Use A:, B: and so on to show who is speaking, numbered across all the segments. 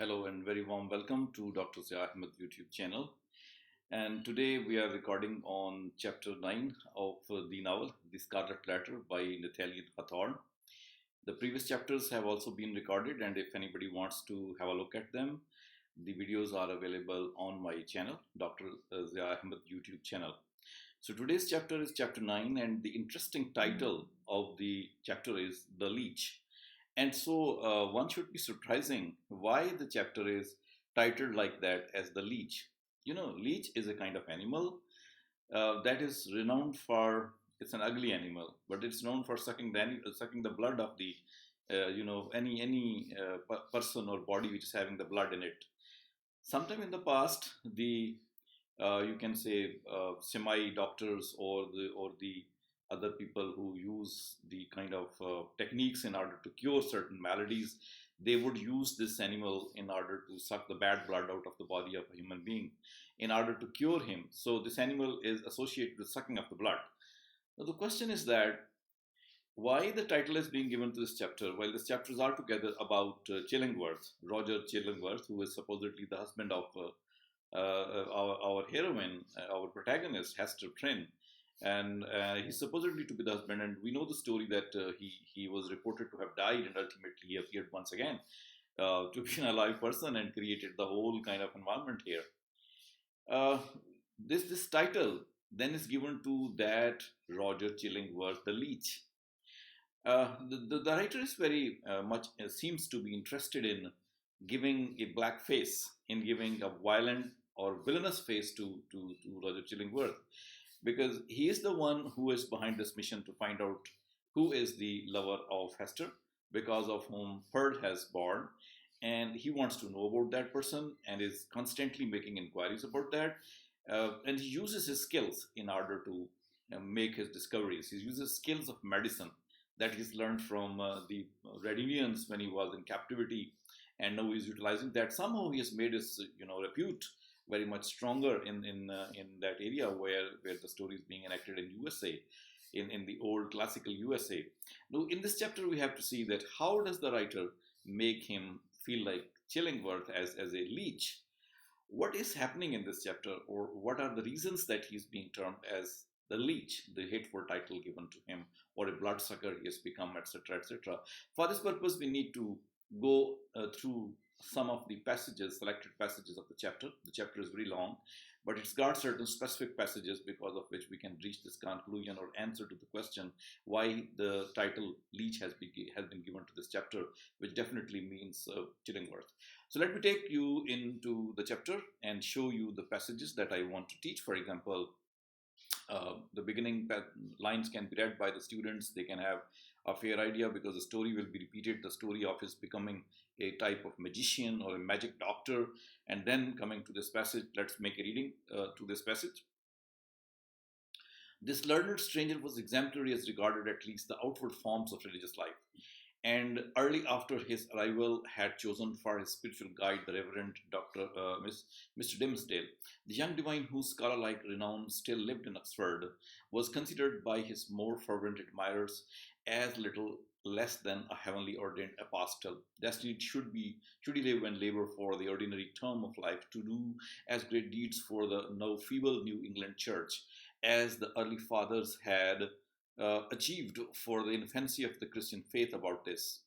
A: Hello and very warm welcome to Dr. Ahmed YouTube channel. And today we are recording on chapter 9 of the novel, The Scarlet Letter by Nathanial Hawthorne. The previous chapters have also been recorded, and if anybody wants to have a look at them, the videos are available on my channel, Dr. Ahmed YouTube channel. So today's chapter is chapter 9, and the interesting title of the chapter is The Leech. And so one should be surprising why the chapter is titled like that as the leech. You know, leech is a kind of animal that is renowned for, it's an ugly animal, but it's known for sucking the blood of the, any person or body which is having the blood in it. Sometime in the past, the you can say semi doctors or the other people who use the kind of techniques in order to cure certain maladies, they would use this animal in order to suck the bad blood out of the body of a human being in order to cure him. So this animal is associated with sucking of the blood. Now the question is that why the title is being given to this chapter? Well, this chapter is altogether about Chillingworth, Roger Chillingworth, who is supposedly the husband of our heroine, our protagonist, Hester Prynne. And he's supposedly to be the husband, and we know the story that he was reported to have died, and ultimately he appeared once again to be an alive person and created the whole kind of environment here. Uh, this title then is given to that Roger Chillingworth, the Leech. The writer is very much seems to be interested in giving a black face, in giving a violent or villainous face to Roger Chillingworth, because he is the one who is behind this mission to find out who is the lover of Hester, because of whom Pearl has born, and he wants to know about that person and is constantly making inquiries about that. And he uses his skills in order to make his discoveries. He uses skills of medicine that he's learned from the Red Indians when he was in captivity, and now he's utilizing that. Somehow he has made his repute very much stronger in that area where the story is being enacted in USA, in the old classical USA. Now, in this chapter, we have to see that how does the writer make him feel like Chillingworth as a leech? What is happening in this chapter, or what are the reasons that he's being termed as the leech, the hateful title given to him, or a bloodsucker he has become, etc., etc. For this purpose, we need to go through some of the passages, selected passages of the chapter. The chapter is very long, but it's got certain specific passages because of which we can reach this conclusion or answer to the question why the title Leech has been given to this chapter, which definitely means Chillingworth. So let me take you into the chapter and show you the passages that I want to teach. For example, the beginning lines can be read by the students. They can have a fair idea because the story will be repeated, the story of his becoming a type of magician or a magic doctor. And then coming to this passage, let's make a reading to this passage. This learned stranger was exemplary as regarded at least the outward forms of religious life, and early after his arrival had chosen for his spiritual guide the Reverend Mr. Dimmesdale. The young divine whose scholar-like renown still lived in Oxford was considered by his more fervent admirers as little less than a heavenly ordained apostle, destined should he live and labor for the ordinary term of life to do as great deeds for the now feeble New England Church as the early fathers had achieved for the infancy of the Christian faith about this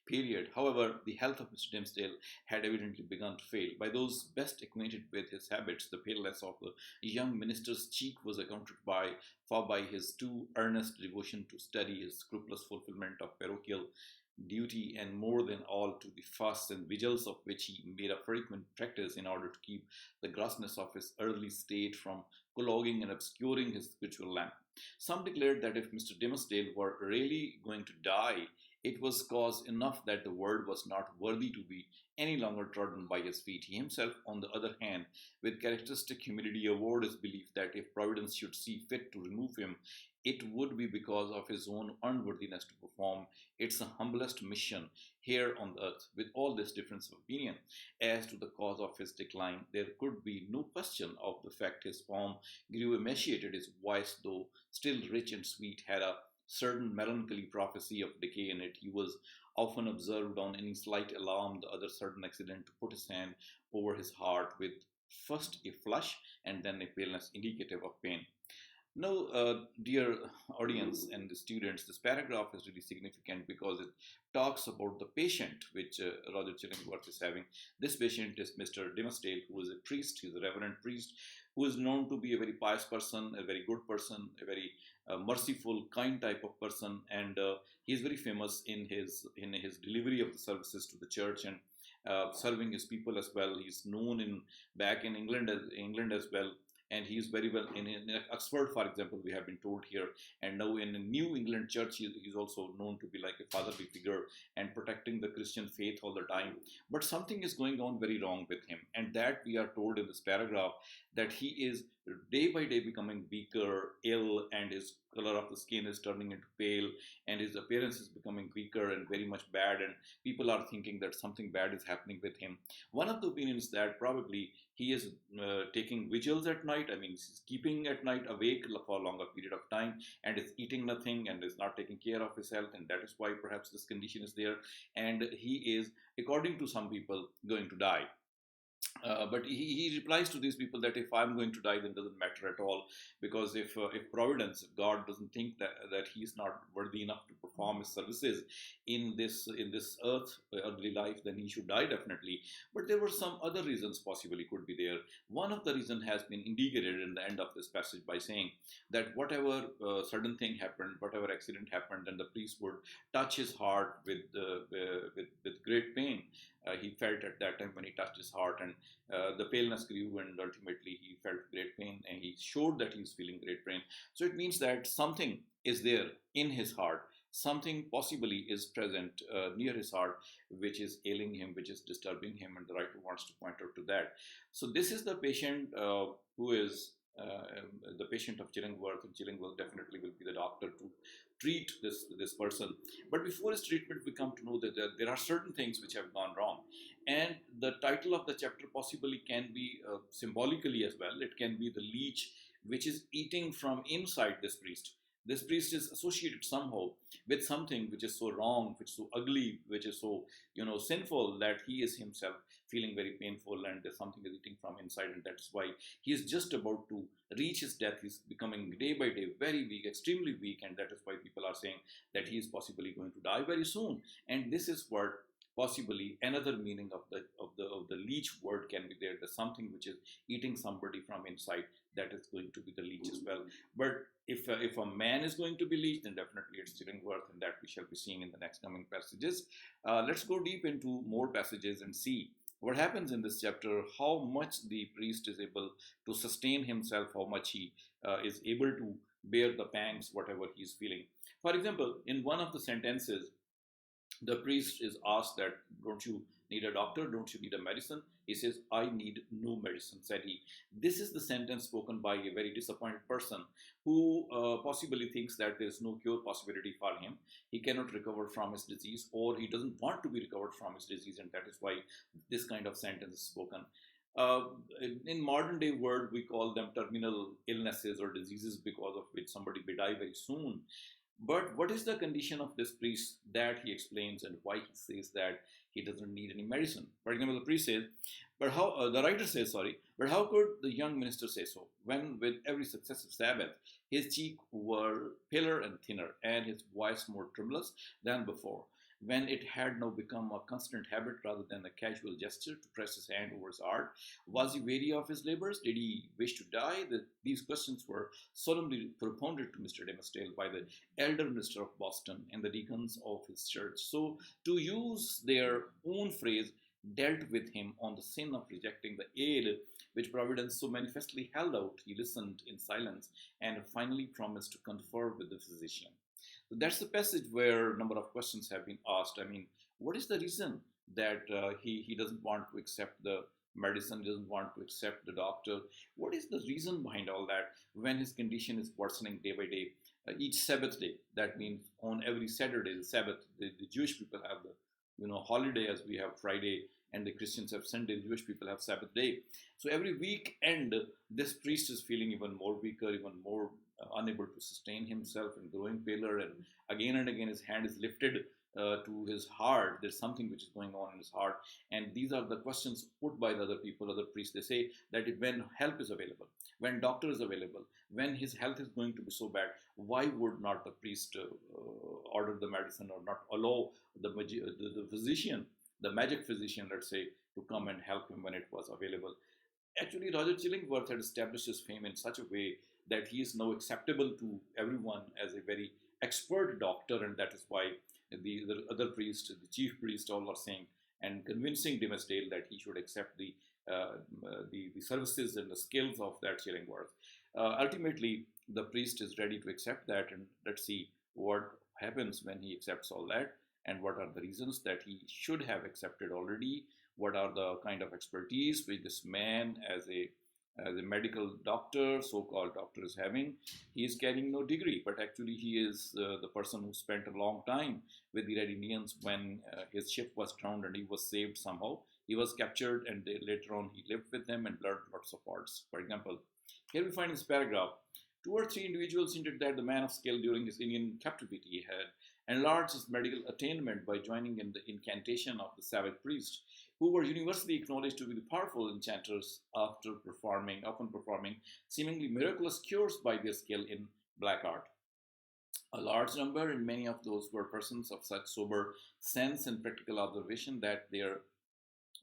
A: period. However, the health of Mr. Dimmesdale had evidently begun to fail. By those best acquainted with his habits, the paleness of the young minister's cheek was accounted for by his too earnest devotion to study, his scrupulous fulfillment of parochial duty, and more than all to the fasts and vigils of which he made a frequent practice in order to keep the grossness of his early state from clogging and obscuring his spiritual lamp. Some declared that if Mr. Dimmesdale were really going to die, it was cause enough that the word was not worthy to be any longer trodden by his feet. He himself, on the other hand, with characteristic humility, avowed his belief that if Providence should see fit to remove him, it would be because of his own unworthiness to perform its humblest mission here on the earth. With all this difference of opinion as to the cause of his decline, there could be no question of the fact his form grew emaciated, his voice, though still rich and sweet, had a certain melancholy prophecy of decay in it. He was often observed on any slight alarm, the other sudden accident, to put his hand over his heart with first a flush and then a paleness indicative of pain. Now, dear audience and the students, this paragraph is really significant because it talks about the patient which Roger Chillingworth is having. This patient is Mr. Dimmesdale, who is a priest, he's a reverend priest, who is known to be a very pious person, a very good person, a very merciful, kind type of person, and he is very famous in his delivery of the services to the church and serving his people as well. He's known in back in England as well, and he is very well in Oxford, for example, we have been told here, and now in the New England Church, he's also known to be like a fatherly figure and protecting the Christian faith all the time. But something is going on very wrong with him, and that we are told in this paragraph that he is day by day becoming weaker, ill, and his color of the skin is turning into pale, and his appearance is becoming weaker and very much bad, and people are thinking that something bad is happening with him. One of the opinions is that probably he is taking vigils at night. I mean, he's keeping at night awake for a longer period of time and is eating nothing and is not taking care of his health, and that is why perhaps this condition is there. And he is, according to some people, going to die. But he replies to these people that if I'm going to die, then it doesn't matter at all, because if Providence, if God doesn't think that he is not worthy enough to perform his services in this earthly life, then he should die definitely. But there were some other reasons possibly could be there. One of the reason has been indicated in the end of this passage by saying that whatever sudden thing happened, whatever accident happened, and the priest would touch his heart with great pain. He felt at that time when he touched his heart, and the paleness grew, and ultimately he felt great pain, and he showed that he's feeling great pain. So it means that something is there in his heart, something possibly is present near his heart, which is ailing him, which is disturbing him, and the writer wants to point out to that. So this is the patient who is the patient of Chillingworth, and Chillingworth definitely will be the doctor to treat this person. But before his treatment, we come to know that there are certain things which have gone wrong, and the title of the chapter possibly can be symbolically as well. It can be the leech, which is eating from inside this priest. This priest is associated somehow with something which is so wrong, which is so ugly, which is so sinful, that he is himself feeling very painful, and something is eating from inside, and that's why he is just about to reach his death. He's becoming day by day very weak, extremely weak, and that is why people are saying that he is possibly going to die very soon. And this is what possibly another meaning of the leech word can be there. There's something which is eating somebody from inside, that is going to be the leech as well. But if a man is going to be leech, then definitely it's Chillingworth, and that we shall be seeing in the next coming passages. Let's go deep into more passages and see what happens in this chapter, how much the priest is able to sustain himself, how much he is able to bear the pangs, whatever he is feeling. For example, in one of the sentences, the priest is asked that, don't you need a doctor? Don't you need a medicine? He says, I need no medicine, said he. This is the sentence spoken by a very disappointed person who possibly thinks that there's no cure possibility for him. He cannot recover from his disease, or he doesn't want to be recovered from his disease, and that is why this kind of sentence is spoken. In modern day world, we call them terminal illnesses or diseases because of which somebody may die very soon. But what is the condition of this priest that he explains, and why he says that he doesn't need any medicine? For example, the priest says, the writer says, but how could the young minister say so, when with every successive Sabbath, his cheeks were paler and thinner, and his voice more tremulous than before, when it had now become a constant habit rather than a casual gesture to press his hand over his heart? Was he weary of his labors? Did he wish to die? These questions were solemnly propounded to Mr. Dimmesdale by the elder minister of Boston and the deacons of his church. So, to use their own phrase, dealt with him on the sin of rejecting the aid which Providence so manifestly held out. He listened in silence and finally promised to confer with the physician. So that's the passage where a number of questions have been asked. I mean, what is the reason that he doesn't want to accept the medicine, doesn't want to accept the doctor? What is the reason behind all that when his condition is worsening day by day? Each Sabbath day, that means on every Saturday, the Sabbath, the Jewish people have the holiday as we have Friday, and the Christians have Sunday, the Jewish people have Sabbath day. So every weekend, this priest is feeling even more weaker, even more unable to sustain himself, and growing paler, and again his hand is lifted to his heart. There's something which is going on in his heart, and these are the questions put by the other people, other priests. They say that when help is available, when doctor is available, when his health is going to be so bad, why would not the priest order the medicine, or not allow the physician, the magic physician, let's say, to come and help him when it was available? Actually, Roger Chillingworth had established his fame in such a way that he is now acceptable to everyone as a very expert doctor, and that is why the other priest, the chief priest, all are saying and convincing Dimmesdale that he should accept the services and the skills of that Chillingworth. Ultimately, the priest is ready to accept that, and let's see what happens when he accepts all that, and what are the reasons that he should have accepted already. What are the kind of expertise which this man, as a medical doctor, so-called doctor, is having. He is carrying no degree, but actually he is the person who spent a long time with the Red Indians when his ship was drowned and he was saved somehow. He was captured, and later on he lived with them and learned lots of arts. For example, here we find this paragraph. Two or three individuals hinted that the man of skill during his Indian captivity had enlarged his medical attainment by joining in the incantation of the savage priest, who were universally acknowledged to be the powerful enchanters after often performing seemingly miraculous cures by their skill in black art. A large number, and many of those were persons of such sober sense and practical observation that their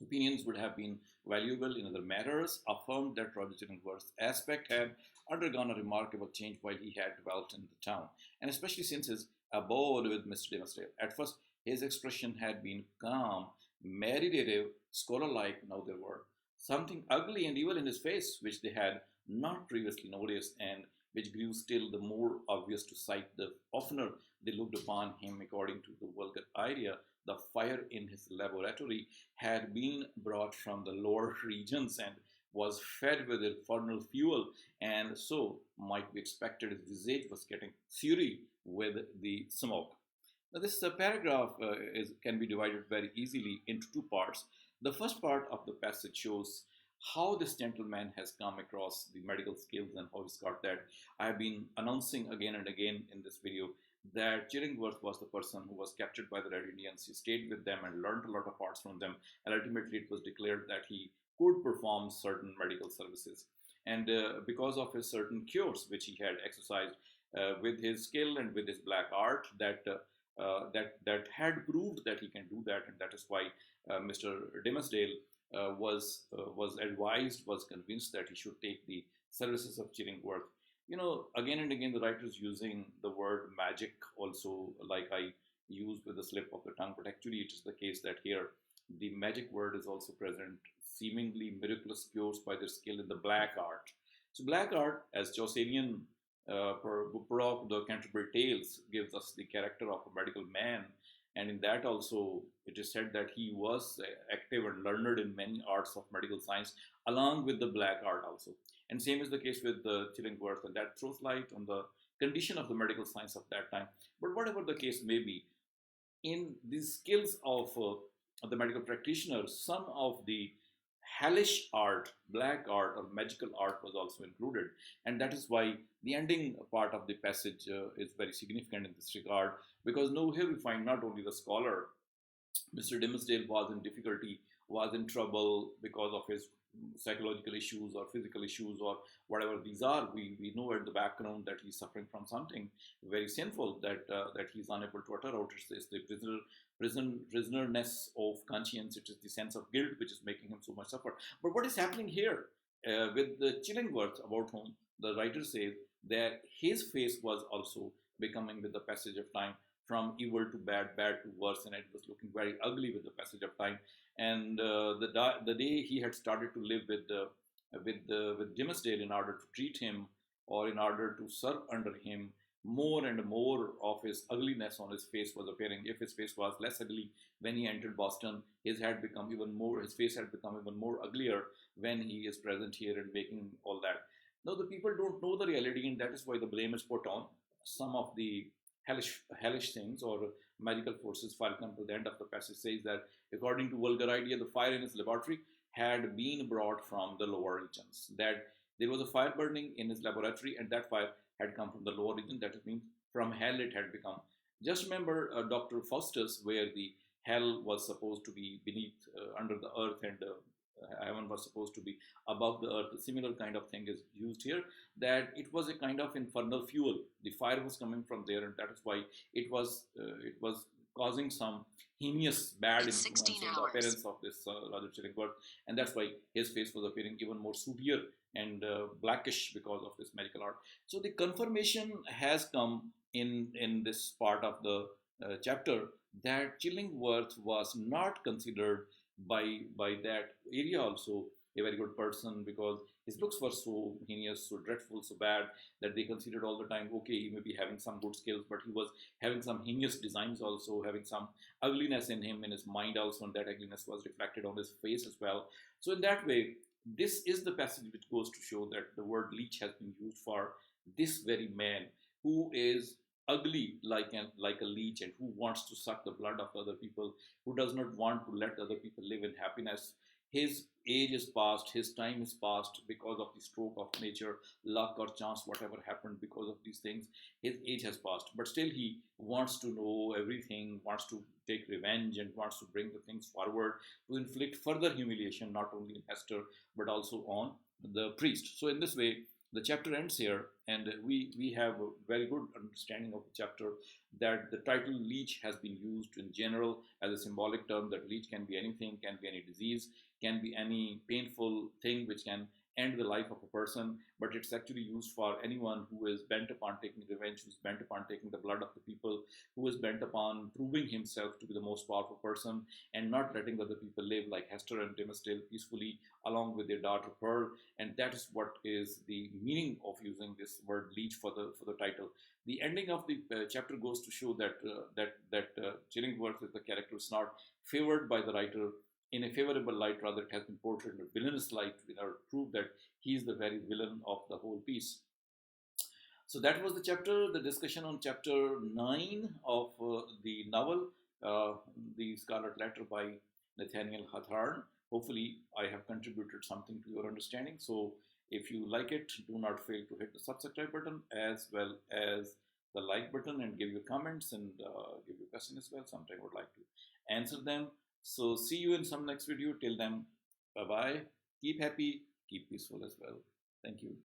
A: opinions would have been valuable in other matters, affirmed that Roger Chillingworth's aspect had undergone a remarkable change while he had dwelt in the town, and especially since his abode with Mr. Dimmesdale. At first, his expression had been calm, meditative, scholar-like. Now there were something ugly and evil in his face, which they had not previously noticed, and which grew still the more obvious to sight the oftener they looked upon him. According to the vulgar idea, the fire in his laboratory had been brought from the lower regions and was fed with infernal fuel, and so might be expected his visage was getting fiery with the smoke. Now, this paragraph can be divided very easily into two parts. The first part of the passage shows how this gentleman has come across the medical skills and how he's got that. I have been announcing again and again in this video that Chillingworth was the person who was captured by the Red Indians. He stayed with them and learned a lot of arts from them, and ultimately it was declared that he could perform certain medical services. And because of his certain cures which he had exercised with his skill and with his black art, that had proved that he can do that, and that is why Mr. Dimmesdale was advised, was convinced that he should take the services of Chillingworth. You know, again and again, the writer is using the word magic also, like I used with the slip of the tongue, but actually it is the case that here the magic word is also present, seemingly miraculous cures by their skill in the black art. So black art, as Chaucerian Burrock, the Canterbury Tales, gives us the character of a medical man, and in that also it is said that he was active and learned in many arts of medical science, along with the black art also. And same is the case with the Chillingworth, and that throws light on the condition of the medical science of that time. But whatever the case may be, in these skills of the medical practitioners, some of the hellish art, black art, or magical art was also included. And that is why the ending part of the passage is very significant in this regard, because now here we find not only the scholar, Mr. Dimmesdale was in difficulty, was in trouble because of his psychological issues or physical issues or whatever these are. We know at the background that he's suffering from something very sinful that he's unable to utter out. It's the prisonerness of conscience. It is the sense of guilt which is making him so much suffer. But what is happening here with the Chillingworth, about whom the writer says that his face was also becoming, with the passage of time, from evil to bad, bad to worse, and it was looking very ugly with the passage of time. And the day he had started to live with Dimmesdale in order to treat him, or in order to serve under him, more and more of his ugliness on his face was appearing. If his face was less ugly when he entered Boston, his face had become even more uglier when he is present here and making all that. Now the people don't know the reality, and that is why the blame is put on some of the hellish things or magical forces. For example, the end of the passage says that according to vulgar idea, the fire in his laboratory had been brought from the lower regions. That there was a fire burning in his laboratory, and that fire had come from the lower region. That means from hell it had become. Just remember Dr. Faustus, where the hell was supposed to be beneath, under the earth, and heaven was supposed to be above the earth. A similar kind of thing is used here, that it was a kind of infernal fuel. The fire was coming from there, and that is why it was causing some heinous bad influence on the appearance of this Raja Chillingworth, and that's why his face was appearing even more severe and blackish because of this magical art. So the confirmation has come in this part of the chapter that Chillingworth was not considered by that area also a very good person, because his looks were so heinous, so dreadful, so bad, that they considered all the time, okay, he may be having some good skills, but he was having some heinous designs also, having some ugliness in him, in his mind also, and that ugliness was reflected on his face as well. So in that way, this is the passage which goes to show that the word leech has been used for this very man who is ugly like a leech, and who wants to suck the blood of other people, who does not want to let other people live in happiness. His age is past, his time is past because of the stroke of nature, luck or chance, whatever happened because of these things. His age has passed, but still he wants to know everything, wants to take revenge, and wants to bring the things forward to inflict further humiliation, not only on Hester, but also on the priest. So, in this way, the chapter ends here, and we have a very good understanding of the chapter, that the title leech has been used in general as a symbolic term, that leech can be anything, can be any disease, can be any painful thing which can end the life of a person, but it's actually used for anyone who is bent upon taking revenge, who's bent upon taking the blood of the people, who is bent upon proving himself to be the most powerful person and not letting other people live, like Hester and Tim still peacefully along with their daughter Pearl. And that is what is the meaning of using this word leech for the title. The ending of the chapter goes to show that Chillingworth is the character is not favored by the writer in a favorable light, rather it has been portrayed in a villainous light in order to prove that he is the very villain of the whole piece. So that was the chapter, the discussion on chapter 9 of the novel, uh, The Scarlet Letter by Nathaniel Hawthorne. Hopefully, I have contributed something to your understanding. So, if you like it, do not fail to hit the subscribe button as well as the like button, and give your comments and give your questions as well. Sometime I would like to answer them. So, see you in some next video. Till then, bye bye. Keep happy, keep peaceful as well. Thank you.